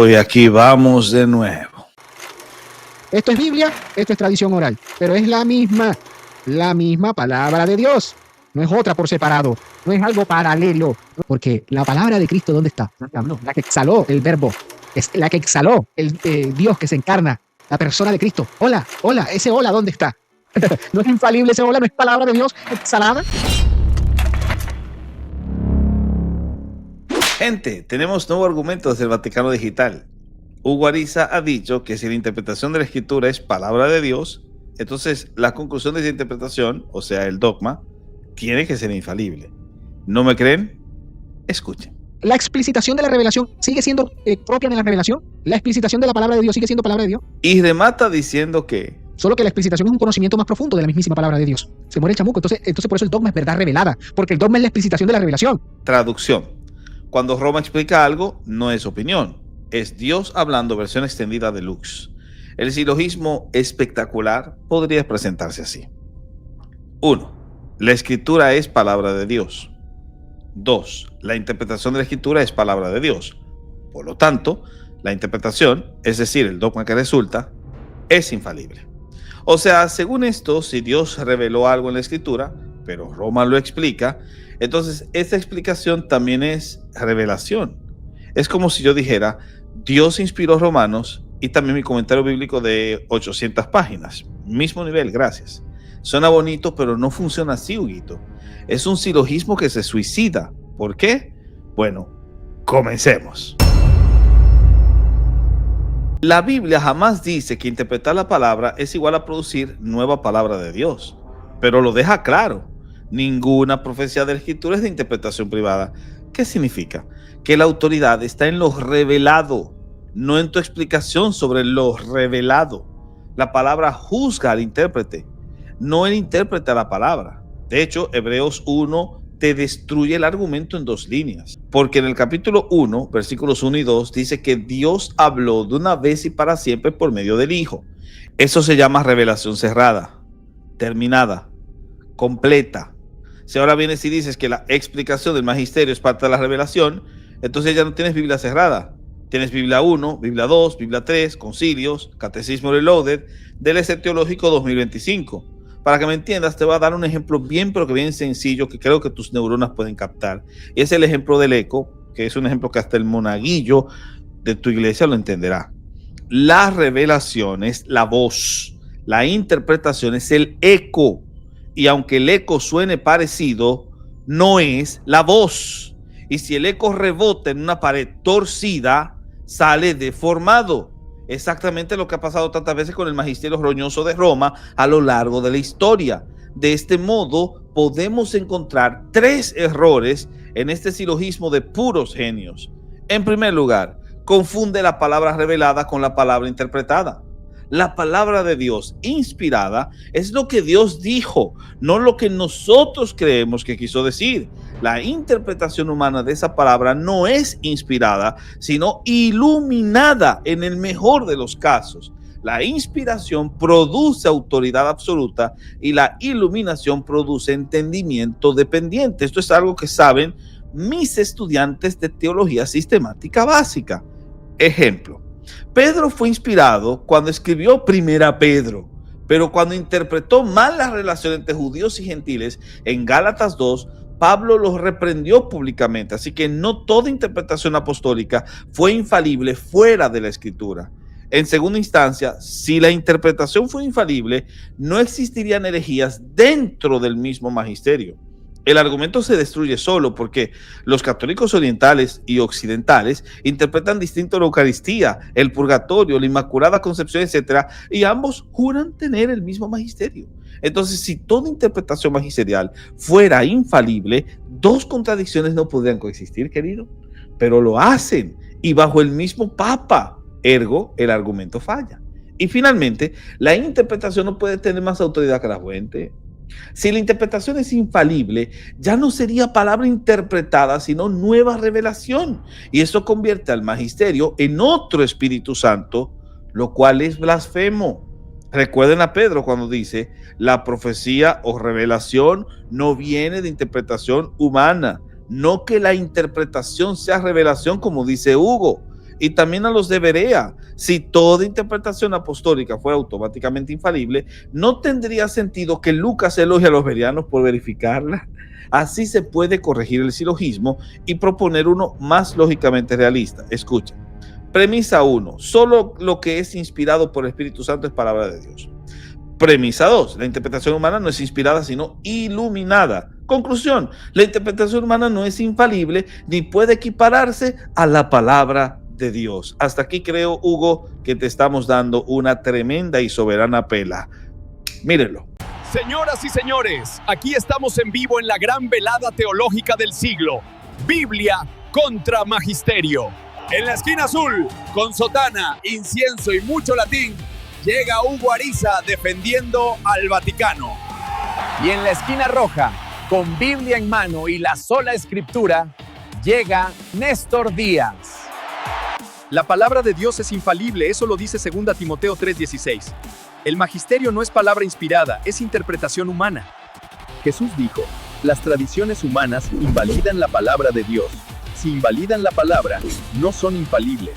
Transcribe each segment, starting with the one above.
y aquí vamos de nuevo. Esto es Biblia, esto es tradición oral, pero es la misma palabra de Dios. No es otra por separado, no es algo paralelo, porque la palabra de Cristo, ¿dónde está? La que exhaló el verbo, es la que exhaló el Dios que se encarna, la persona de Cristo. Hola, ese hola, ¿dónde está? ¿No es infalible ese hola? ¿No es palabra de Dios exhalada? Gente, tenemos nuevo argumento desde el Vaticano Digital. Hugo Ariza ha dicho que si la interpretación de la Escritura es palabra de Dios, entonces la conclusión de esa interpretación, o sea, el dogma, tiene que ser infalible. ¿No me creen? Escuchen. La explicitación de la revelación sigue siendo propia de la revelación. La explicitación de la palabra de Dios sigue siendo palabra de Dios. Y remata diciendo que... Solo que la explicitación es un conocimiento más profundo de la mismísima palabra de Dios. Se muere el chamuco. Entonces por eso el dogma es verdad revelada. Porque el dogma es la explicitación de la revelación. Traducción. Cuando Roma explica algo, no es opinión. Es Dios hablando, versión extendida deluxe. El silogismo espectacular podría presentarse así. 1. La escritura es palabra de Dios. 2. La interpretación de la escritura es palabra de Dios. Por lo tanto, la interpretación, es decir, el dogma que resulta, es infalible. O sea, según esto, si Dios reveló algo en la escritura, pero Roma lo explica, entonces esta explicación también es revelación. Es como si yo dijera, Dios inspiró Romanos y también mi comentario bíblico de 800 páginas. Mismo nivel, gracias. Suena bonito, pero no funciona así, Huguito. Es un silogismo que se suicida. ¿Por qué? Bueno, comencemos. La Biblia jamás dice que interpretar la palabra es igual a producir nueva palabra de Dios, pero lo deja claro. Ninguna profecía de la Escritura es de interpretación privada. ¿Qué significa? Que la autoridad está en lo revelado, no en tu explicación sobre lo revelado. La palabra juzga al intérprete, no el intérprete a la palabra. De hecho, Hebreos 1 te destruye el argumento en 2 líneas, porque en el capítulo 1, versículos 1 y 2, dice que Dios habló de una vez y para siempre por medio del Hijo. Eso se llama revelación cerrada, terminada, completa. Si ahora vienes y dices que la explicación del magisterio es parte de la revelación, entonces ya no tienes Biblia cerrada. Tienes Biblia 1, Biblia 2, Biblia 3, concilios, Catecismo Reloaded, DLC Teológico 2025. Para que me entiendas, te voy a dar un ejemplo bien, pero que bien sencillo, que creo que tus neuronas pueden captar. Y es el ejemplo del eco, que es un ejemplo que hasta el monaguillo de tu iglesia lo entenderá. La revelación es la voz, la interpretación es el eco. Y aunque el eco suene parecido, no es la voz. Y si el eco rebota en una pared torcida, sale deformado. Exactamente lo que ha pasado tantas veces con el magisterio roñoso de Roma a lo largo de la historia. De este modo, podemos encontrar 3 errores en este silogismo de puros genios. En primer lugar, confunde la palabra revelada con la palabra interpretada. La palabra de Dios inspirada es lo que Dios dijo, no lo que nosotros creemos que quiso decir. La interpretación humana de esa palabra no es inspirada, sino iluminada en el mejor de los casos. La inspiración produce autoridad absoluta y la iluminación produce entendimiento dependiente. Esto es algo que saben mis estudiantes de teología sistemática básica. Ejemplo. Pedro fue inspirado cuando escribió Primera Pedro, pero cuando interpretó mal la relación entre judíos y gentiles en Gálatas 2, Pablo los reprendió públicamente. Así que no toda interpretación apostólica fue infalible fuera de la Escritura. En segunda instancia, si la interpretación fue infalible, no existirían herejías dentro del mismo magisterio. El argumento se destruye solo porque los católicos orientales y occidentales interpretan distinto la Eucaristía, el purgatorio, la Inmaculada Concepción, etc. Y ambos juran tener el mismo magisterio. Entonces, si toda interpretación magisterial fuera infalible, 2 contradicciones no podrían coexistir, querido. Pero lo hacen y bajo el mismo Papa. Ergo, el argumento falla. Y finalmente, la interpretación no puede tener más autoridad que la fuente. Si la interpretación es infalible, ya no sería palabra interpretada, sino nueva revelación. Y eso convierte al magisterio en otro Espíritu Santo, lo cual es blasfemo. Recuerden a Pedro cuando dice, la profecía o revelación no viene de interpretación humana, no que la interpretación sea revelación, como dice Hugo. y también a los de Berea. Si toda interpretación apostólica fuera automáticamente infalible, no tendría sentido que Lucas elogie a los bereanos por verificarla. Así se puede corregir el silogismo y proponer uno más lógicamente realista. Escucha. Premisa 1. Solo lo que es inspirado por el Espíritu Santo es palabra de Dios. Premisa 2. La interpretación humana no es inspirada, sino iluminada. Conclusión. La interpretación humana no es infalible ni puede equipararse a la palabra de Dios. Hasta aquí creo, Hugo, que te estamos dando una tremenda y soberana pela. Mírenlo. Señoras y señores, aquí estamos en vivo en la gran velada teológica del siglo. Biblia contra magisterio. En la esquina azul, con sotana, incienso y mucho latín, llega Hugo Ariza defendiendo al Vaticano. Y en la esquina roja, con Biblia en mano y la sola escritura, llega Néstor Díaz. La palabra de Dios es infalible, eso lo dice 2 Timoteo 3:16. El magisterio no es palabra inspirada, es interpretación humana. Jesús dijo, las tradiciones humanas invalidan la palabra de Dios. Si invalidan la palabra, no son infalibles.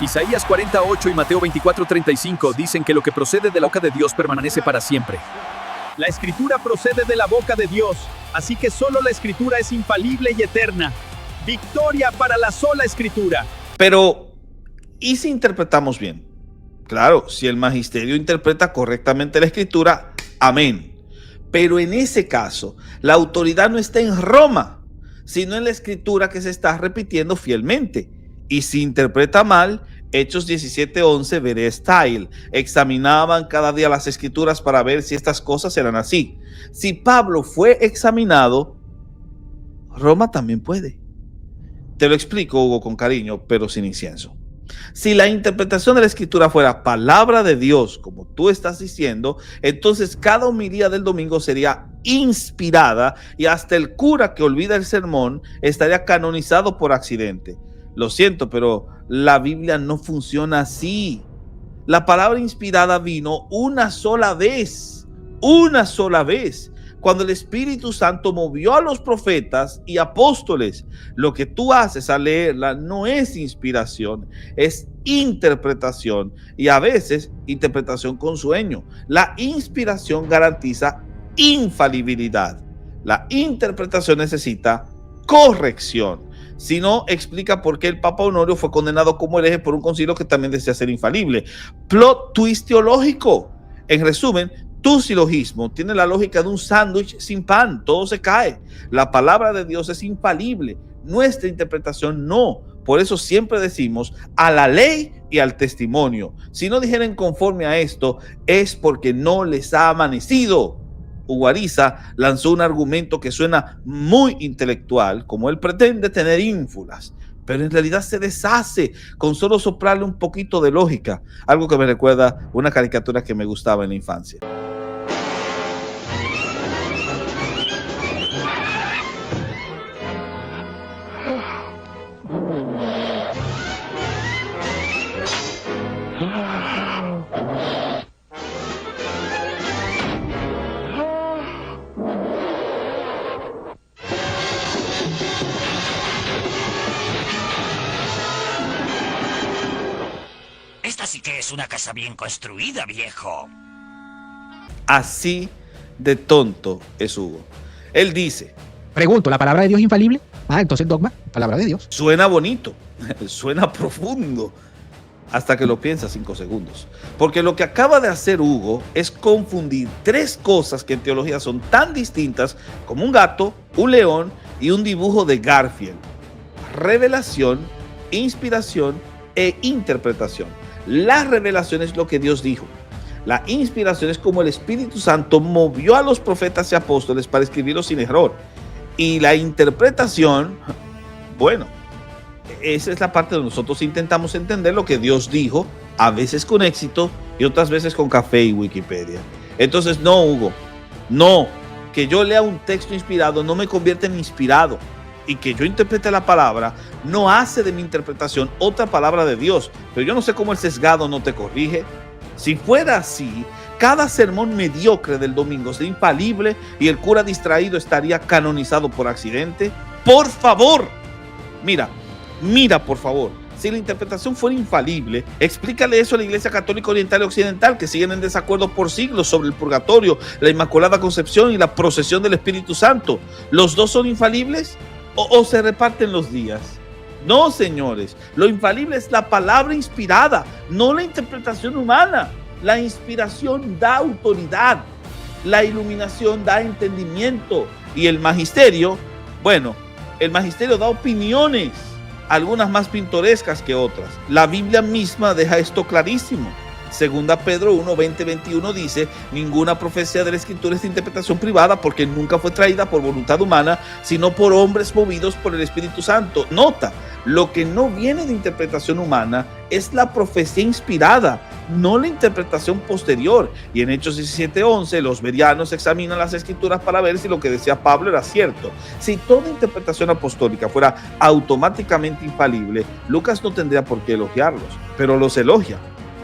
Isaías 48 y Mateo 24:35 dicen que lo que procede de la boca de Dios permanece para siempre. La escritura procede de la boca de Dios, así que solo la escritura es infalible y eterna. Victoria para la sola escritura. Pero, ¿y si interpretamos bien? Claro, si el magisterio interpreta correctamente la escritura, amén. Pero en ese caso, la autoridad no está en Roma, sino en la escritura que se está repitiendo fielmente. Y si interpreta mal, Hechos 17:11, veré style. Examinaban cada día las escrituras para ver si estas cosas eran así. Si Pablo fue examinado, Roma también puede. Te lo explico, Hugo, con cariño, pero sin incienso. Si la interpretación de la escritura fuera palabra de Dios, como tú estás diciendo, entonces cada homilía del domingo sería inspirada y hasta el cura que olvida el sermón estaría canonizado por accidente. Lo siento, pero la Biblia no funciona así. La palabra inspirada vino una sola vez, cuando el Espíritu Santo movió a los profetas y apóstoles. Lo que tú haces al leerla no es inspiración, es interpretación, y a veces interpretación con sueño. La inspiración garantiza infalibilidad. La interpretación necesita corrección. Si no, explica por qué el Papa Honorio fue condenado como hereje por un concilio que también decía ser infalible. Plot twist teológico. En resumen, tu silogismo tiene la lógica de un sándwich sin pan, todo se cae. La palabra de Dios es infalible, nuestra interpretación no. Por eso siempre decimos a la ley y al testimonio. Si no dijeran conforme a esto, es porque no les ha amanecido. Hugo Ariza lanzó un argumento que suena muy intelectual, como él pretende tener ínfulas, pero en realidad se deshace con solo soplarle un poquito de lógica, algo que me recuerda una caricatura que me gustaba en la infancia. Esta sí que es una casa bien construida, viejo. Así de tonto es Hugo. Él dice, Pregunto, ¿la palabra de Dios es infalible? Entonces dogma, palabra de Dios. suena bonito, suena profundo, hasta que lo piensa 5 segundos. Porque lo que acaba de hacer Hugo es confundir tres cosas que en teología son tan distintas como un gato, un león y un dibujo de Garfield: revelación, inspiración e interpretación. La revelación es lo que Dios dijo. La inspiración es como el Espíritu Santo movió a los profetas y apóstoles para escribirlo sin error. Y la interpretación, bueno, esa es la parte donde nosotros intentamos entender lo que Dios dijo, a veces con éxito y otras veces con café y Wikipedia. Entonces, no, Hugo, no, que yo lea un texto inspirado no me convierte en inspirado. Y que yo interprete la palabra no hace de mi interpretación otra palabra de Dios. Pero yo no sé cómo el sesgado no te corrige. Si fuera así, cada sermón mediocre del domingo sería infalible y el cura distraído estaría canonizado por accidente. Por favor, mira, Mira, por favor, si la interpretación fuera infalible, explícale eso a la Iglesia Católica Oriental y Occidental, que siguen en desacuerdo por siglos sobre el purgatorio, la Inmaculada Concepción y la procesión del Espíritu Santo. ¿Los dos son infalibles o se reparten los días? No, señores, lo infalible es la palabra inspirada, no la interpretación humana. La inspiración da autoridad, la iluminación da entendimiento y el magisterio, bueno, el magisterio da opiniones, algunas más pintorescas que otras. La Biblia misma deja esto clarísimo. Segunda Pedro 1, 20, 21 dice: ninguna profecía de la Escritura es de interpretación privada, porque nunca fue traída por voluntad humana, sino por hombres movidos por el Espíritu Santo. Nota, lo que no viene de interpretación humana es la profecía inspirada, no la interpretación posterior. Y en Hechos 17:11, los bereanos examinan las Escrituras para ver si lo que decía Pablo era cierto. Si toda interpretación apostólica fuera automáticamente infalible, Lucas no tendría por qué elogiarlos, pero los elogia,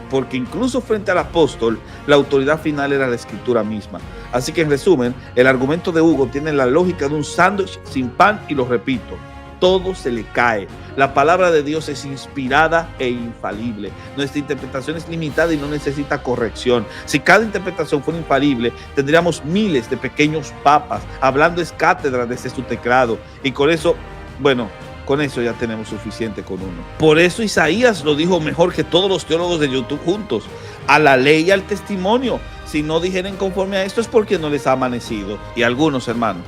porque incluso frente al apóstol, la autoridad final era la Escritura misma. Así que, en resumen, el argumento de Hugo tiene la lógica de un sándwich sin pan, y lo repito, todo se le cae. La palabra de Dios es inspirada e infalible. Nuestra interpretación es limitada y no necesita corrección. Si cada interpretación fuera infalible, tendríamos miles de pequeños papas hablando es cátedra desde su teclado, y con eso, bueno, con eso ya tenemos suficiente con uno. Por eso Isaías lo dijo mejor que todos los teólogos de YouTube juntos: a la ley y al testimonio. Si no dijeren conforme a esto es porque no les ha amanecido. Y algunos, hermanos,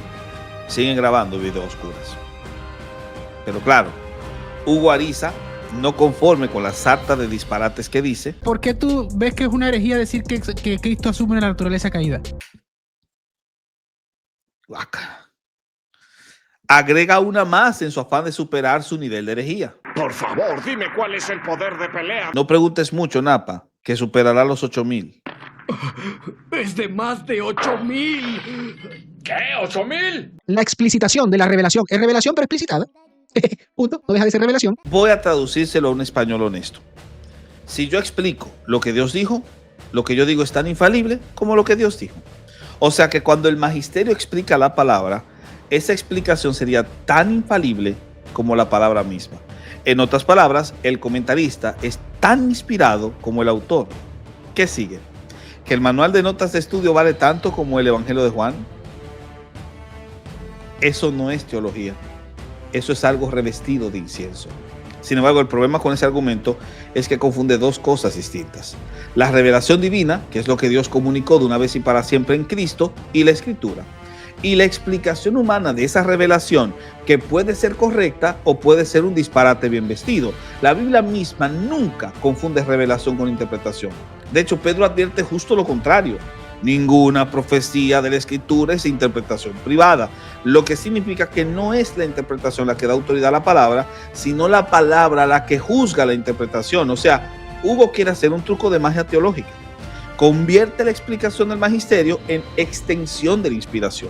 siguen grabando videos oscuras. Pero claro, Hugo Ariza, no conforme con la sarta de disparates que dice. ¿Por qué tú ves que es una herejía decir que Cristo asume la naturaleza caída? Agrega una más en su afán de superar su nivel de herejía. Por favor, dime cuál es el poder de pelea. No preguntes mucho, Napa, que superará los 8,000. Es de más de 8,000. ¿Qué? ¿8,000? La explicitación de la revelación es revelación pero explicitada. Punto, no deja de ser revelación. Voy a traducírselo a un español honesto. Si yo explico lo que Dios dijo, lo que yo digo es tan infalible como lo que Dios dijo. O sea que cuando el magisterio explica la palabra, esa explicación sería tan infalible como la palabra misma. En otras palabras, el comentarista es tan inspirado como el autor. ¿Qué sigue? ¿Que el manual de notas de estudio vale tanto como el Evangelio de Juan? Eso no es teología. Eso es algo revestido de incienso. Sin embargo, el problema con ese argumento es que confunde dos cosas distintas: la revelación divina, que es lo que Dios comunicó de una vez y para siempre en Cristo, y la Escritura. Y la explicación humana de esa revelación, que puede ser correcta o puede ser un disparate bien vestido. La Biblia misma nunca confunde revelación con interpretación. De hecho, Pedro advierte justo lo contrario: ninguna profecía de la Escritura es interpretación privada, lo que significa que no es la interpretación la que da autoridad a la palabra, sino la palabra la que juzga la interpretación. O sea, Hugo quiere hacer un truco de magia teológica. Convierte la explicación del magisterio en extensión de la inspiración.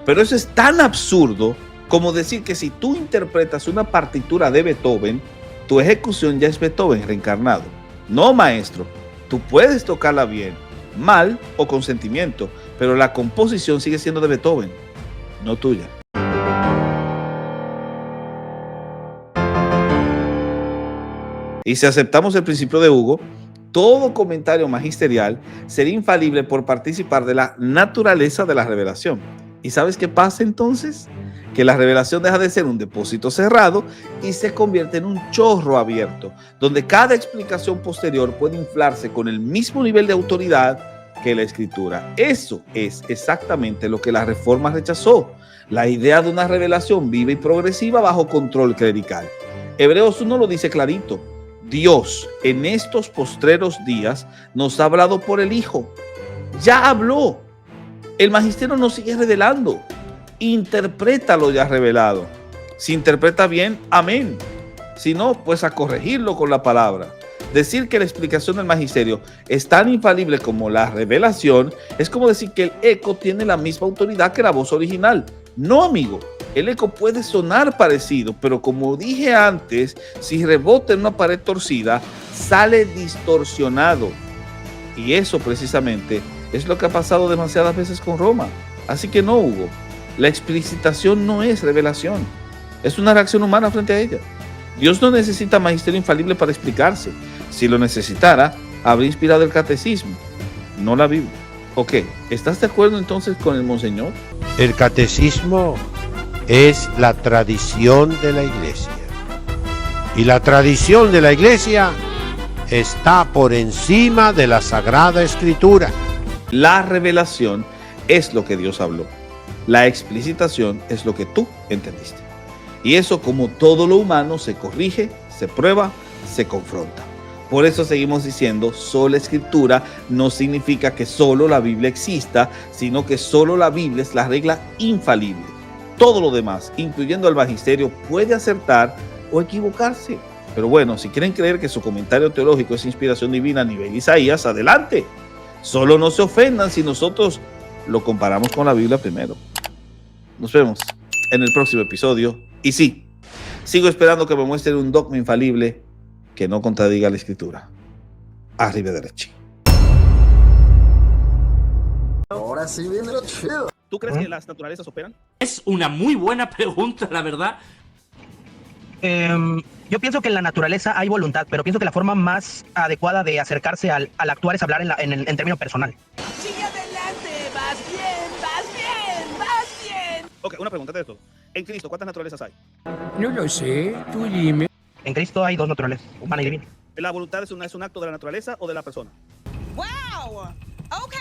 Pero eso es tan absurdo como decir que si tú interpretas una partitura de Beethoven, tu ejecución ya es Beethoven reencarnado. No, maestro, tú puedes tocarla bien, mal o con sentimiento, pero la composición sigue siendo de Beethoven, no tuya. Y si aceptamos el principio de Hugo, todo comentario magisterial sería infalible por participar de la naturaleza de la revelación. ¿Y sabes qué pasa entonces? Que la revelación deja de ser un depósito cerrado y se convierte en un chorro abierto, donde cada explicación posterior puede inflarse con el mismo nivel de autoridad que la Escritura. Eso es exactamente lo que la Reforma rechazó: la idea de una revelación viva y progresiva bajo control clerical. Hebreos 1 lo dice clarito: Dios en estos postreros días nos ha hablado por el Hijo. Ya habló. El magisterio no sigue revelando. Interpreta lo ya revelado. Si interpreta bien, amén. Si no, pues a corregirlo con la palabra. Decir que la explicación del magisterio es tan infalible como la revelación es como decir que el eco tiene la misma autoridad que la voz original. No, amigo. El eco puede sonar parecido, pero como dije antes, si rebota en una pared torcida, sale distorsionado. Y eso precisamente es lo que ha pasado demasiadas veces con Roma. Así que no, Hugo, la explicitación no es revelación, es una reacción humana frente a ella. Dios no necesita magisterio infalible para explicarse. Si lo necesitara, habría inspirado el catecismo, no la Biblia. Ok, ¿estás de acuerdo entonces con el monseñor? El catecismo es la tradición de la Iglesia. Y la tradición de la Iglesia está por encima de la Sagrada Escritura. La revelación es lo que Dios habló. La explicitación es lo que tú entendiste. Y eso, como todo lo humano, se corrige, se prueba, se confronta. Por eso seguimos diciendo, sola Escritura no significa que solo la Biblia exista, sino que solo la Biblia es la regla infalible. Todo lo demás, incluyendo el magisterio, puede acertar o equivocarse. Pero bueno, si quieren creer que su comentario teológico es inspiración divina a nivel Isaías, adelante. Solo no se ofendan si nosotros lo comparamos con la Biblia primero. Nos vemos en el próximo episodio. Y sí, sigo esperando que me muestren un dogma infalible que no contradiga la Escritura. Arrivederci. Ahora sí viene lo chido. ¿Tú crees que las naturalezas operan? Es una muy buena pregunta, la verdad. Yo pienso que en la naturaleza hay voluntad, pero pienso que la forma más adecuada de acercarse al actuar es hablar en término personal. ¡Sigue adelante! ¡Vas bien! ¡Vas bien! ¡Vas bien! Ok, una pregunta de esto. En Cristo, ¿cuántas naturalezas hay? No lo sé, tú dime. En Cristo hay dos naturalezas, humana y divina. ¿La voluntad es un acto de la naturaleza o de la persona? ¡Wow! ¡Ok!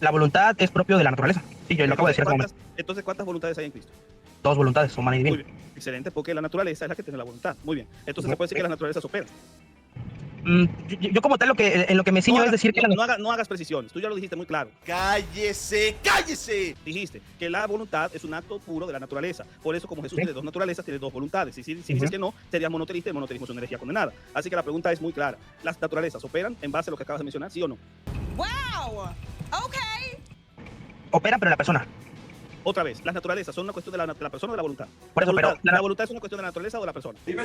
La voluntad es propio de la naturaleza. Sí, yo lo acabo de decir hace un momento. Entonces, ¿cuántas voluntades hay en Cristo? Dos voluntades, humana y divina. Muy bien, excelente, porque la naturaleza es la que tiene la voluntad. Muy bien. Entonces, se puede decir que las naturalezas operan. Yo como tal, en lo que me ciño es decir que... No hagas precisiones, tú ya lo dijiste muy claro. ¡Cállese! ¡Cállese! Dijiste que la voluntad es un acto puro de la naturaleza. Por eso, como Jesús tiene dos naturalezas, tiene dos voluntades. Si dices que no, serías monoteísta y el monoteísmo es una herejía condenada. Así que la pregunta es muy clara. ¿Las naturalezas operan en base a lo que acabas de mencionar, sí o no? ¡Wow! ¡Ok! Opera, pero la persona. Otra vez, las naturalezas son una cuestión de la persona o de la voluntad. Por eso, pero ¿La voluntad es una cuestión de la naturaleza o de la persona? ¿Sí o no?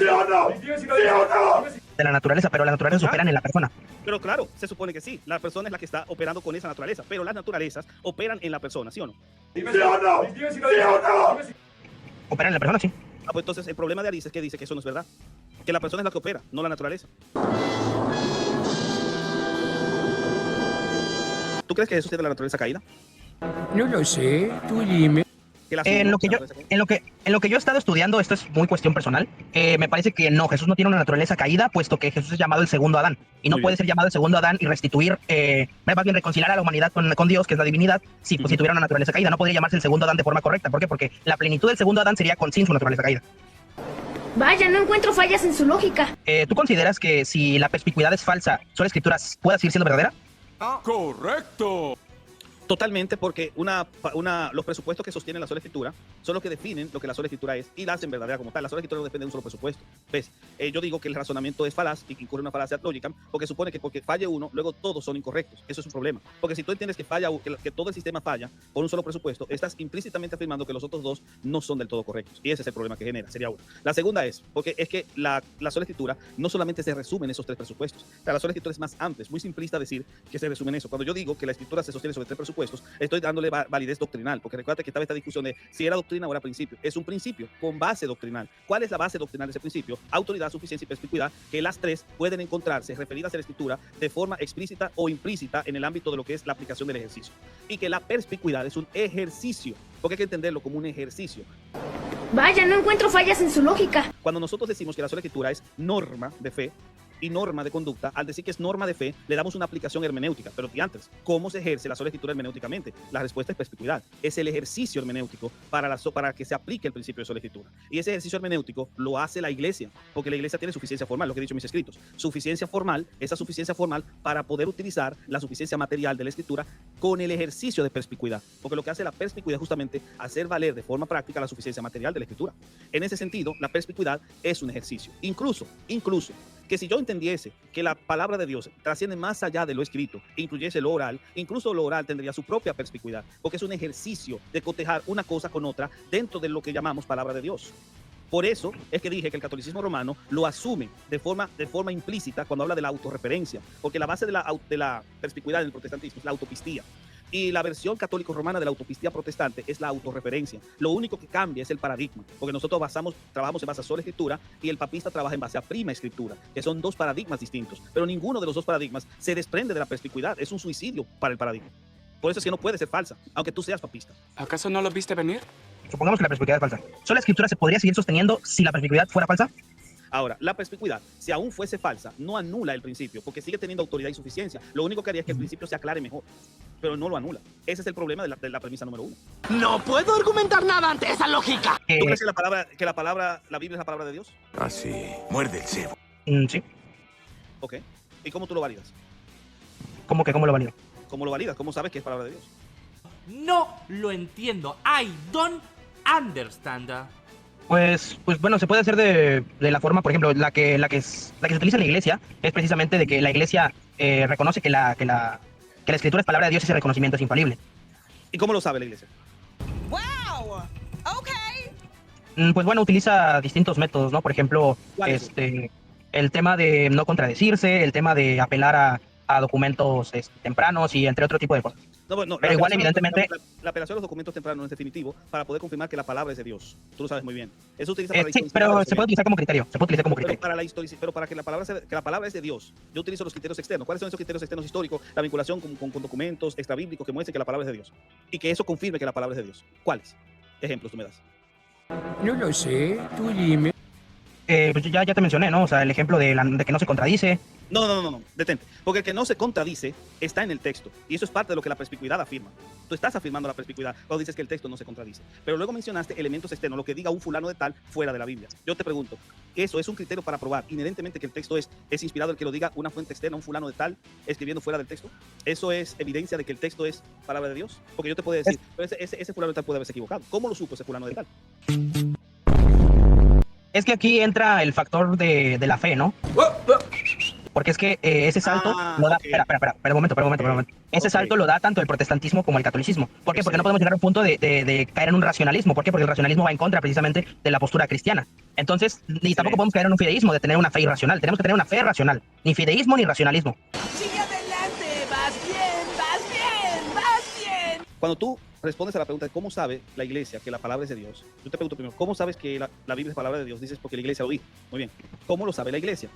¿Sí o no? De la naturaleza, pero las naturalezas operan en la persona. Pero claro, se supone que sí. La persona es la que está operando con esa naturaleza, pero las naturalezas operan en la persona, ¿sí o no? ¿Sí o no? ¿Sí o no? Operan en la persona, sí. Pues entonces el problema de Alice es que dice que eso no es verdad. Que la persona es la que opera, no la naturaleza. ¿Tú crees que Jesús tiene la naturaleza caída? No lo sé, tú dime. En lo que yo he estado estudiando, esto es muy cuestión personal, me parece que no, Jesús no tiene una naturaleza caída, puesto que Jesús es llamado el segundo Adán, y no puede ser llamado el segundo Adán y restituir, más bien reconciliar a la humanidad con Dios, que es la divinidad, si tuviera una naturaleza caída. No podría llamarse el segundo Adán de forma correcta. ¿Por qué? Porque la plenitud del segundo Adán sería sin su naturaleza caída. Vaya, no encuentro fallas en su lógica. ¿Tú consideras que si la perspicuidad es falsa, ¿sola Escritura pueda seguir siendo verdadera? ¡Correcto! Totalmente, porque los presupuestos que sostienen la sola Escritura son los que definen lo que la sola Escritura es y la hacen verdadera como tal. La sola Escritura no depende de un solo presupuesto. ¿Ves? Yo digo que el razonamiento es falaz y que incurre en una falacia lógica, porque supone que porque falle uno, luego todos son incorrectos. Eso es un problema. Porque si tú entiendes que que todo el sistema falla por un solo presupuesto, estás implícitamente afirmando que los otros dos no son del todo correctos. Y ese es el problema que genera. Sería uno. La segunda es, porque es que la sola Escritura no solamente se resume en esos tres presupuestos. O sea, la sola Escritura es más amplia. Es muy simplista decir que se resume en eso. Cuando yo digo que la Escritura se sostiene sobre tres presupuestos, estoy dándole validez doctrinal, porque recuerda que estaba esta discusión de si era doctrina o era principio. Es un principio con base doctrinal. ¿Cuál es la base doctrinal de ese principio? Autoridad, suficiencia y perspicuidad, que las tres pueden encontrarse referidas a la Escritura de forma explícita o implícita en el ámbito de lo que es la aplicación del ejercicio. Y que la perspicuidad es un ejercicio, porque hay que entenderlo como un ejercicio. Vaya, no encuentro fallas en su lógica. Cuando nosotros decimos que la sola Escritura es norma de fe y norma de conducta, al decir que es norma de fe, le damos una aplicación hermenéutica. Pero antes, ¿cómo se ejerce la sola Escritura hermenéuticamente? La respuesta es perspicuidad. Es el ejercicio hermenéutico para que se aplique el principio de sola Escritura. Y ese ejercicio hermenéutico lo hace la Iglesia, porque la Iglesia tiene suficiencia formal, lo que he dicho en mis escritos. Suficiencia formal, esa suficiencia formal para poder utilizar la suficiencia material de la Escritura con el ejercicio de perspicuidad. Porque lo que hace la perspicuidad es justamente hacer valer de forma práctica la suficiencia material de la Escritura. En ese sentido, la perspicuidad es un ejercicio. Incluso, que si yo entendiese que la palabra de Dios trasciende más allá de lo escrito e incluyese lo oral, incluso lo oral tendría su propia perspicuidad, porque es un ejercicio de cotejar una cosa con otra dentro de lo que llamamos palabra de Dios. Por eso es que dije que el catolicismo romano lo asume de forma implícita cuando habla de la autorreferencia, porque la base de la perspicuidad en el protestantismo es la autopistía. Y la versión católico-romana de la autopistía protestante es la autorreferencia. Lo único que cambia es el paradigma, porque nosotros trabajamos en base a sola escritura y el papista trabaja en base a prima escritura, que son dos paradigmas distintos. Pero ninguno de los dos paradigmas se desprende de la perspicuidad. Es un suicidio para el paradigma. Por eso es que no puede ser falsa, aunque tú seas papista. ¿Acaso no lo viste venir? Supongamos que la perspicuidad es falsa. ¿Sola escritura se podría seguir sosteniendo si la perspicuidad fuera falsa? Ahora, la perspicuidad, si aún fuese falsa, no anula el principio, porque sigue teniendo autoridad y suficiencia. Lo único que haría es que el principio se aclare mejor, pero no lo anula. Ese es el problema de la premisa número 1. No puedo argumentar nada ante esa lógica. ¿Tú crees que la Biblia es la palabra de Dios? Ah, sí. Muerde el cebo. Sí. Ok. ¿Y cómo tú lo validas? ¿Cómo lo valido? ¿Cómo lo validas? ¿Cómo sabes que es palabra de Dios? No lo entiendo. I don't understand. Pues bueno, se puede hacer de la forma, por ejemplo, la que se utiliza en la iglesia es precisamente de que la iglesia reconoce que la escritura es palabra de Dios y ese reconocimiento es infalible. ¿Y cómo lo sabe la iglesia? Wow. Ok. Pues bueno, utiliza distintos métodos, ¿no? Por ejemplo, el tema de no contradecirse, el tema de apelar a documentos tempranos y entre otro tipo de cosas. Pero igual, evidentemente... La apelación a los documentos tempranos no es definitivo para poder confirmar que la palabra es de Dios. Tú lo sabes muy bien. Eso utiliza para sí, pero se puede utilizar como criterio. Pero para que la palabra es de Dios, yo utilizo los criterios externos. ¿Cuáles son esos criterios externos históricos? La vinculación con documentos extrabíblicos que muestren que la palabra es de Dios. Y que eso confirme que la palabra es de Dios. ¿Cuáles ejemplos tú me das? No lo sé, tú dime. Pues ya te mencioné, ¿no? O sea, el ejemplo de que no se contradice. No, detente. Porque el que no se contradice está en el texto. Y eso es parte de lo que la perspicuidad afirma. Tú estás afirmando la perspicuidad cuando dices que el texto no se contradice. Pero luego mencionaste elementos externos, lo que diga un fulano de tal fuera de la Biblia. Yo te pregunto, ¿eso es un criterio para probar inherentemente que el texto es inspirado el que lo diga una fuente externa, un fulano de tal, escribiendo fuera del texto? ¿Eso es evidencia de que el texto es palabra de Dios? Porque yo te puedo decir, pero ese fulano de tal puede haberse equivocado. ¿Cómo lo supo ese fulano de tal? Es que aquí entra el factor de la fe, ¿no? Porque es que ese salto lo da... Okay. Espera, un momento. Ese salto lo da tanto el protestantismo como el catolicismo. ¿Por qué? Porque no podemos llegar a un punto de caer en un racionalismo. ¿Por qué? Porque el racionalismo va en contra precisamente de la postura cristiana. Entonces, ni tampoco podemos caer en un fideísmo de tener una fe irracional. Tenemos que tener una fe racional. Ni fideísmo ni racionalismo. Sigue adelante, vas bien. Cuando tú respondes a la pregunta de cómo sabe la iglesia que la palabra es de Dios, yo te pregunto primero, ¿cómo sabes que la Biblia es palabra de Dios? Dices, porque la iglesia lo dijo. Muy bien. ¿Cómo lo sabe la iglesia?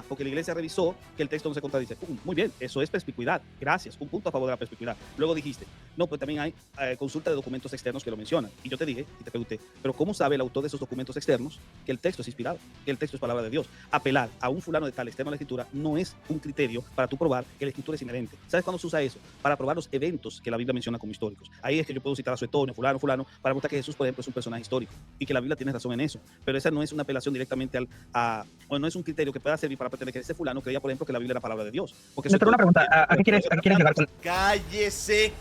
Porque la iglesia revisó que el texto no se contradice. Muy bien, eso es perspicuidad. Gracias, un punto a favor de la perspicuidad. Luego dijiste, no, pues también hay consulta de documentos externos que lo mencionan. Y yo te dije, y te pregunté, pero ¿cómo sabe el autor de esos documentos externos que el texto es inspirado, que el texto es palabra de Dios? Apelar a un fulano de tal externo a la escritura no es un criterio para tú probar que la escritura es inherente. ¿Sabes cuándo se usa eso? Para probar los eventos que la Biblia menciona como históricos. Ahí es que yo puedo citar a Suetonio, fulano, para mostrar que Jesús, por ejemplo, es un personaje histórico y que la Biblia tiene razón en eso. Pero esa no es una apelación directamente o no es un criterio que pueda servir para pretender que ese fulano creía, por ejemplo, que la Biblia era palabra de Dios. Porque pero una pregunta, ¿a qué quieres llegar con...? ¡Cállese!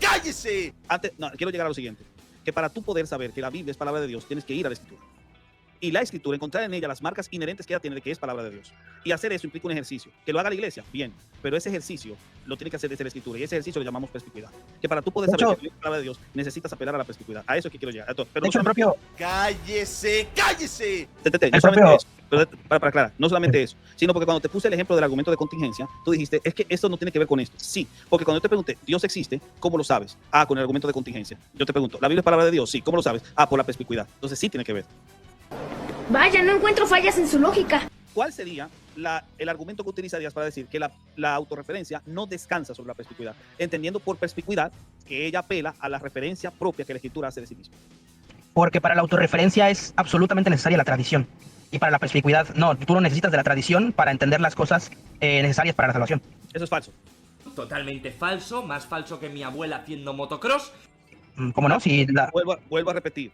Quiero llegar a lo siguiente, que para tú poder saber que la Biblia es palabra de Dios, tienes que ir a la Escritura. Y la Escritura, encontrar en ella las marcas inherentes que ella tiene de que es palabra de Dios. Y hacer eso implica un ejercicio. Que lo haga la iglesia, bien. Pero ese ejercicio lo tiene que hacer desde la Escritura. Y ese ejercicio lo llamamos perspicuidad. Que para tú poder saber que es palabra de Dios, necesitas apelar a la perspicuidad. A eso es que quiero llegar. Pero de hecho, el propio... ¡Cállese! No solamente eso. Pero para aclarar, no solamente eso, sino porque cuando te puse el ejemplo del argumento de contingencia, tú dijiste, es que esto no tiene que ver con esto. Sí, porque cuando yo te pregunté, ¿Dios existe? ¿Cómo lo sabes? Con el argumento de contingencia. Yo te pregunto, ¿la Biblia es palabra de Dios? Sí, ¿cómo lo sabes? Por la perspicuidad. Entonces sí tiene que ver. Vaya, no encuentro fallas en su lógica. ¿Cuál sería el argumento que utilizarías para decir que la autorreferencia no descansa sobre la perspicuidad? Entendiendo por perspicuidad que ella apela a la referencia propia que la Escritura hace de sí misma. Porque para la autorreferencia es absolutamente necesaria la tradición. Y para la perspicuidad, no, tú no necesitas de la tradición para entender las cosas necesarias para la salvación. Eso es falso. Totalmente falso, más falso que mi abuela haciendo motocross. ¿Cómo no? Si Vuelvo a repetir.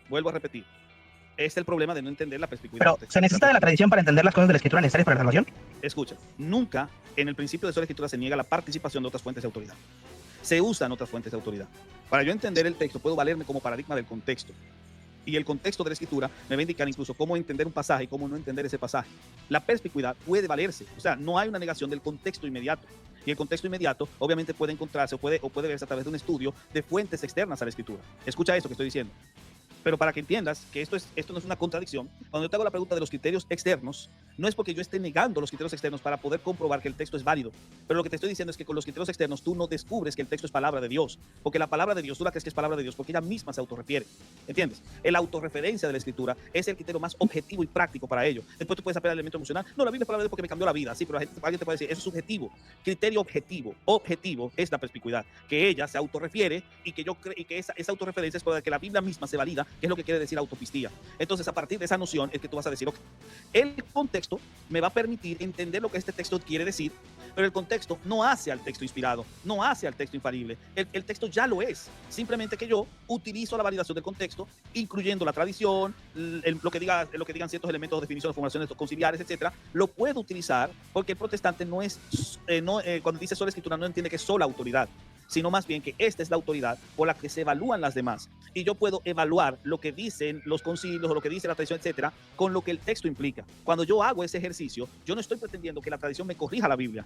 Es el problema de no entender la perspicuidad. Pero, ¿se necesita de la tradición para entender las cosas de la Escritura necesarias para la salvación? Escucha, nunca en el principio de sola Escritura se niega la participación de otras fuentes de autoridad. Se usan otras fuentes de autoridad. Para yo entender el texto, puedo valerme como paradigma del contexto. Y el contexto de la Escritura me va a indicar incluso cómo entender un pasaje y cómo no entender ese pasaje. La perspicuidad puede valerse. O sea, no hay una negación del contexto inmediato. Y el contexto inmediato obviamente puede encontrarse o puede verse a través de un estudio de fuentes externas a la Escritura. Escucha eso que estoy diciendo. Pero para que entiendas que esto no es una contradicción, cuando yo te hago la pregunta de los criterios externos, no es porque yo esté negando los criterios externos para poder comprobar que el texto es válido, pero lo que te estoy diciendo es que con los criterios externos tú no descubres que el texto es palabra de Dios, porque la palabra de Dios, tú la crees que es palabra de Dios porque ella misma se autorrefiere, ¿entiendes? La autorreferencia de la escritura es el criterio más objetivo y práctico para ello. Después tú puedes apelar al elemento emocional, no, la Biblia es palabra de Dios porque me cambió la vida, sí, pero alguien te puede decir, eso es subjetivo. Criterio objetivo es la perspicuidad, que ella se autorrefiere y que esa autorreferencia es para que la Biblia misma se valida, que es lo que quiere decir autopistía. Entonces, a partir de esa noción es que tú vas a decir, ok, el contexto me va a permitir entender lo que este texto quiere decir, pero el contexto no hace al texto inspirado, no hace al texto infalible. El texto ya lo es, simplemente que yo utilizo la validación del contexto, incluyendo la tradición, lo que digan ciertos elementos de definición, formulaciones conciliares, etcétera, lo puedo utilizar porque el protestante no es, cuando dice sola escritura, no entiende que es sola autoridad, sino más bien que esta es la autoridad por la que se evalúan las demás. Y yo puedo evaluar lo que dicen los concilios o lo que dice la tradición, etcétera, con lo que el texto implica. Cuando yo hago ese ejercicio, yo no estoy pretendiendo que la tradición me corrija la Biblia,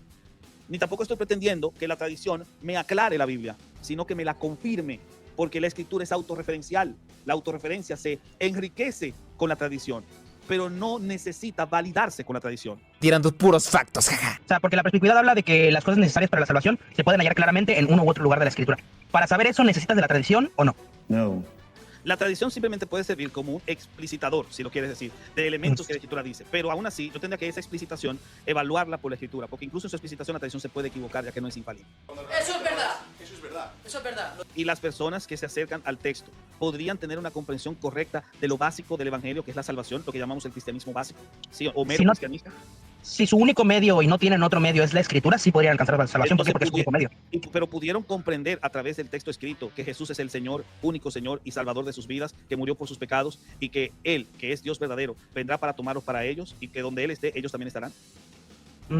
ni tampoco estoy pretendiendo que la tradición me aclare la Biblia, sino que me la confirme, porque la escritura es autorreferencial. La autorreferencia se enriquece con la tradición, pero no necesita validarse con la tradición. Tirando puros factos, jaja. O sea, porque la perspicuidad habla de que las cosas necesarias para la salvación se pueden hallar claramente en uno u otro lugar de la escritura. Para saber eso, ¿necesitas de la tradición o no? No. La tradición simplemente puede servir como un explicitador, si lo quieres decir, de elementos que la escritura dice. Pero aún así, yo tendría que esa explicitación evaluarla por la escritura, porque incluso en su explicitación la tradición se puede equivocar, ya que no es infalible. Eso es verdad. Eso es verdad. Eso es verdad. Y las personas que se acercan al texto podrían tener una comprensión correcta de lo básico del evangelio, que es la salvación, lo que llamamos el cristianismo básico, ¿sí? O mero cristianismo. Si su único medio y no tienen otro medio es la escritura, sí podrían alcanzar la salvación. ¿Por qué? Porque es su único medio. Pero pudieron comprender a través del texto escrito que Jesús es el Señor, único Señor y Salvador de sus vidas, que murió por sus pecados y que Él, que es Dios verdadero, vendrá para tomarlos para ellos y que donde Él esté, ellos también estarán.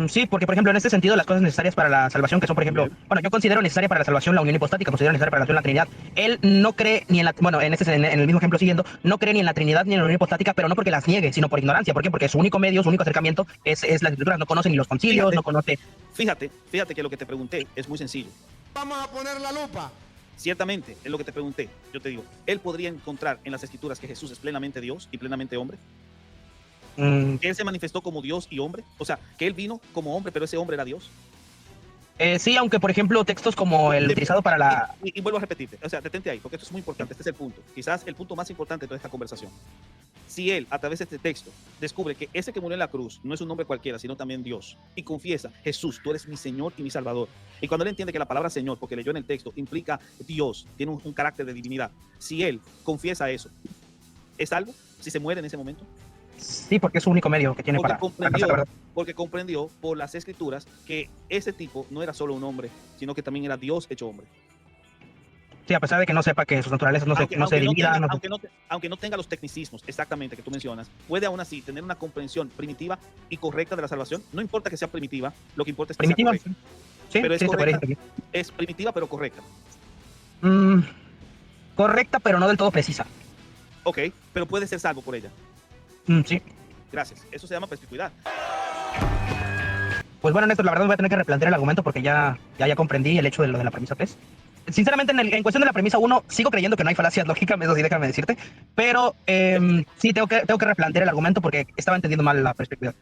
Sí, porque por ejemplo en este sentido las cosas necesarias para la salvación, que son por ejemplo, bueno, yo considero necesaria para la salvación la unión hipostática, considero necesaria para la salvación la Trinidad. Él no cree ni en la, bueno, en el mismo ejemplo siguiendo, no cree ni en la Trinidad ni en la unión hipostática, pero no porque las niegue, sino por ignorancia. ¿Por qué? Porque su único medio, su único acercamiento es la escritura, no conoce ni los concilios, no conoce. Fíjate que lo que te pregunté es muy sencillo. Vamos a poner la lupa. Ciertamente, es lo que te pregunté. Yo te digo, ¿él podría encontrar en las escrituras que Jesús es plenamente Dios y plenamente hombre? ¿Que él se manifestó como Dios y hombre? O sea, que él vino como hombre, pero ese hombre era Dios. Sí, aunque por ejemplo textos como el utilizado para la... Y vuelvo a repetirte, o sea, detente ahí, porque esto es muy importante, este es el punto, quizás el punto más importante de toda esta conversación. Si él, a través de este texto, descubre que ese que murió en la cruz no es un hombre cualquiera, sino también Dios, y confiesa, Jesús, tú eres mi Señor y mi Salvador, y cuando él entiende que la palabra Señor, porque leyó en el texto, implica Dios, tiene un carácter de divinidad, si él confiesa eso, ¿es salvo? Si se muere en ese momento. Sí, porque es su único medio que tiene porque comprendió por las escrituras que ese tipo no era solo un hombre, sino que también era Dios hecho hombre. Sí, a pesar de que no sepa que sus naturalezas no se dividan. Aunque no tenga los tecnicismos exactamente que tú mencionas, puede aún así tener una comprensión primitiva y correcta de la salvación. No importa que sea primitiva, lo que importa es que primitiva, sea correcta. Sí, pero es sí, correcta, es primitiva pero correcta. Correcta, pero no del todo precisa. Ok, pero puede ser salvo por ella. Sí. Gracias. Eso se llama perspicuidad. Pues bueno, Néstor, la verdad voy a tener que replantear el argumento porque ya comprendí el hecho de lo de la premisa 3. Sinceramente, en cuestión de la premisa 1, sigo creyendo que no hay falacias lógicas, eso sí, déjame decirte. Pero sí, tengo que replantear el argumento porque estaba entendiendo mal la perspectiva.